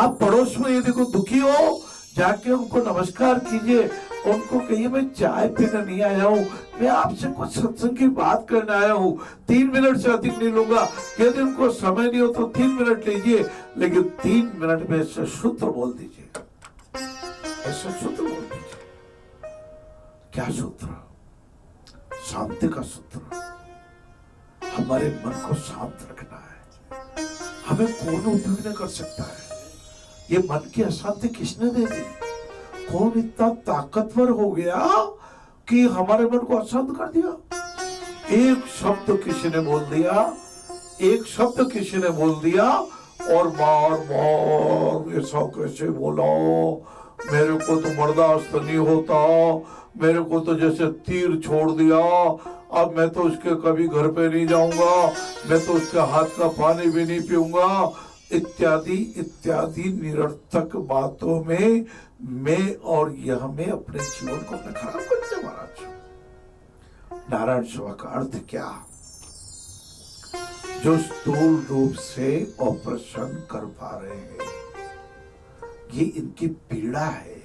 आप पड़ोस में यदि कोई दुखी हो, जाके उनको नमस्कार कीजिए, उनको कहिए मैं चाय पीने नहीं आया हूँ, मैं आपसे कुछ सत्संग की बात करने आया हूँ, 3 मिनट से अधिक नहीं लूंगा। यदि उनको समय नहीं हो तो 3 मिनट लीजिए, लेकिन 3 मिनट में ऐसे सूत्र बोल दीजिए, ऐसे सूत्र बोल दीजिए। क्या सूत्र? शांति का सूत्र। हमारे मन को शांत रखना है। हमें कौन उपयोग नहीं कर सकता है? ये मन की अशांति किसने दे दी? कौन इतना ताकतवर हो गया कि हमारे मन को अशांत कर दिया? एक शब्द किसी ने बोल दिया, एक शब्द किसी ने बोल दिया और बार बार ऐसा कैसे बोला, मेरे को तो बर्दाश्त नहीं होता, मेरे को तो जैसे तीर छोड़ दिया, अब मैं तो उसके कभी घर पे नहीं जाऊंगा, मैं तो उसके हाथ का पानी भी नहीं पीऊंगा, इत्यादि इत्यादि निरर्थक बातों में मैं और यह में अपने जीवन को अपने खराब कर दिया महाराज। नारायण सेवा का अर्थ क्या? जो स्थूल रूप से ऑपरेशन कर पा रहे हैं, ये इनकी पीड़ा है,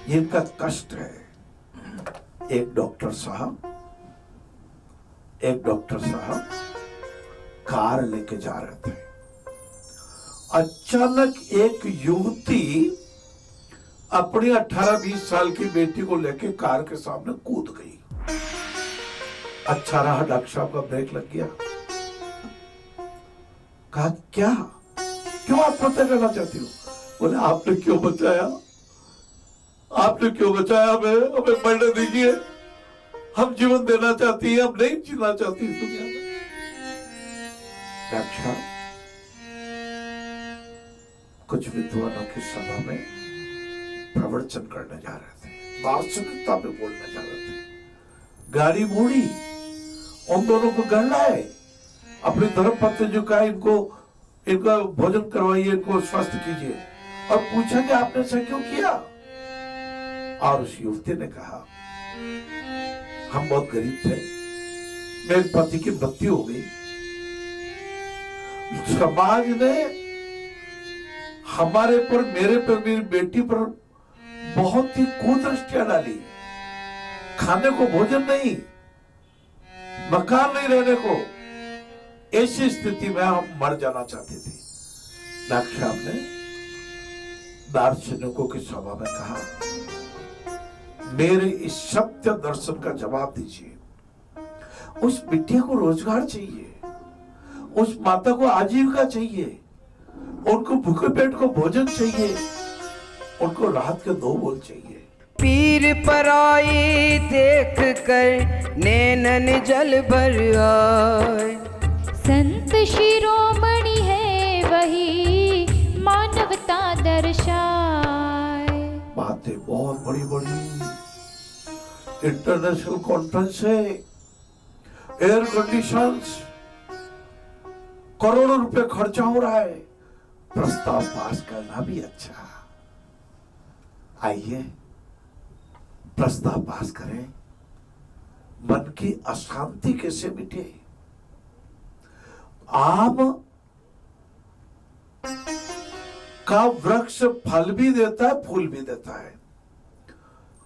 ये इनका कष्ट है। एक डॉक्टर साहब कार लेके जा रहे थे, अचानक एक युवती अपनी 18-20 साल की बेटी को लेके कार के सामने कूद गई। अच्छा रहा डॉक्टर साहब का ब्रेक लग गया। कहा क्या, क्यों आत्महत्या करना चाहती हो? बोले आपने क्यों बचाया, आपने क्यों बचाया हमें मरने दीजिए, हम जीवन देना चाहती है, हम नहीं जीना चाहती इस दुनिया में। डॉक्टर कुछ विद्वानों की सभा में प्रवचन करने जा रहे थे, दार्शनिकता पे बोलने जा रहे थे। गाड़ी मोड़ी, उन दोनों को घर लाए, अपनी धर्म पत्नी जो कहा इनका भोजन करवाइए, इनको स्वस्थ कीजिए, और पूछा कि आपने ऐसा क्यों किया? और उस युवती ने कहा हम बहुत गरीब थे, मेरे पति की मृत्यु हो गई, समाज ने हमारे पर, मेरे पर, मेरी बेटी पर बहुत ही कुदृष्टियां डाली। खाने को भोजन नहीं, मकान नहीं रहने को, ऐसी स्थिति में हम मर जाना चाहते थे। डॉक्टर साहब ने दार्शनिकों की सभा में कहा मेरे इस सत्य दर्शन का जवाब दीजिए। उस बिटिया को रोजगार चाहिए, उस माता को आजीविका चाहिए, उनको भूखे पेट को भोजन चाहिए, उनको राहत के 2 बोल चाहिए। पीर पराई देख कर नैनन जल भर आए, संत शिरोमणि है वही मानवता दर्शाए। बातें बहुत बड़ी बड़ी, इंटरनेशनल कॉन्फ्रेंस है, एयर कंडीशंस, करोड़ों रुपए खर्चा हो रहा है, प्रस्ताव पास करना भी अच्छा। आइए प्रस्ताव पास करें, मन की अशांति कैसे मिटे। आम का वृक्ष फल भी देता है, फूल भी देता है,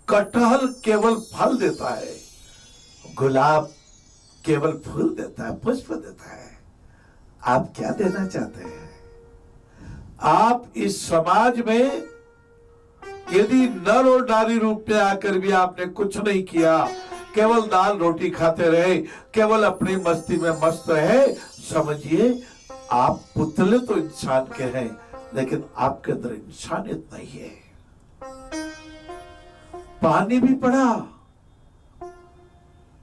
कटहल केवल फल देता है, गुलाब केवल फूल देता है, पुष्प देता है। आप क्या देना चाहते हैं? आप इस समाज में यदि नर और नारी रूप में आकर भी आपने कुछ नहीं किया, केवल दाल रोटी खाते रहे, केवल अपनी मस्ती में मस्त रहे, समझिए आप पुतले तो इंसान के हैं, लेकिन आपके अंदर इंसानियत नहीं है। पानी भी पड़ा,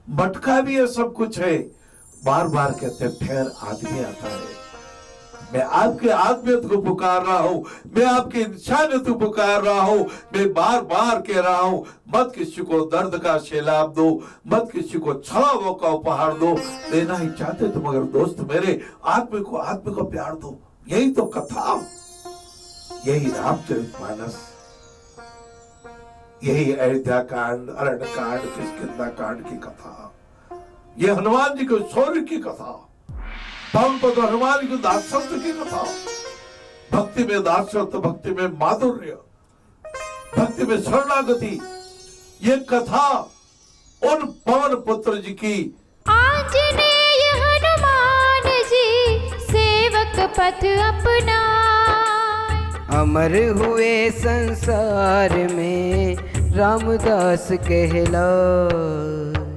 मटका भी है, सब कुछ है, बार बार कहते हैं ठहर आदमी आता है। मैं आपके आत्मीयत को पुकार रहा हूं, मैं आपकी इंसानियत को पुकार रहा हूं, मैं बार बार कह रहा हूं मत किसी को दर्द का सैलाब दो, मत किसी को छलावों का उपहार दो। देना ही चाहते तो मगर दोस्त मेरे आत्म को प्यार दो। यही तो कथा, यही रामचरितमानस, यही अयोध्या कांड, अरण्य कांड, किष्किंधा कांड की कथा, ये हनुमान जी के शौर्य की कथा, पवन पद हनुमान की दासत्व की कथा। भक्ति में दाक्षिण्य, भक्ति में माधुर्य, भक्ति में शरणागति। ये कथा उन पवन पुत्र जी की। आंजनेय हनुमान जी सेवक पथ अपना, अमर हुए संसार में रामदास कहलाए।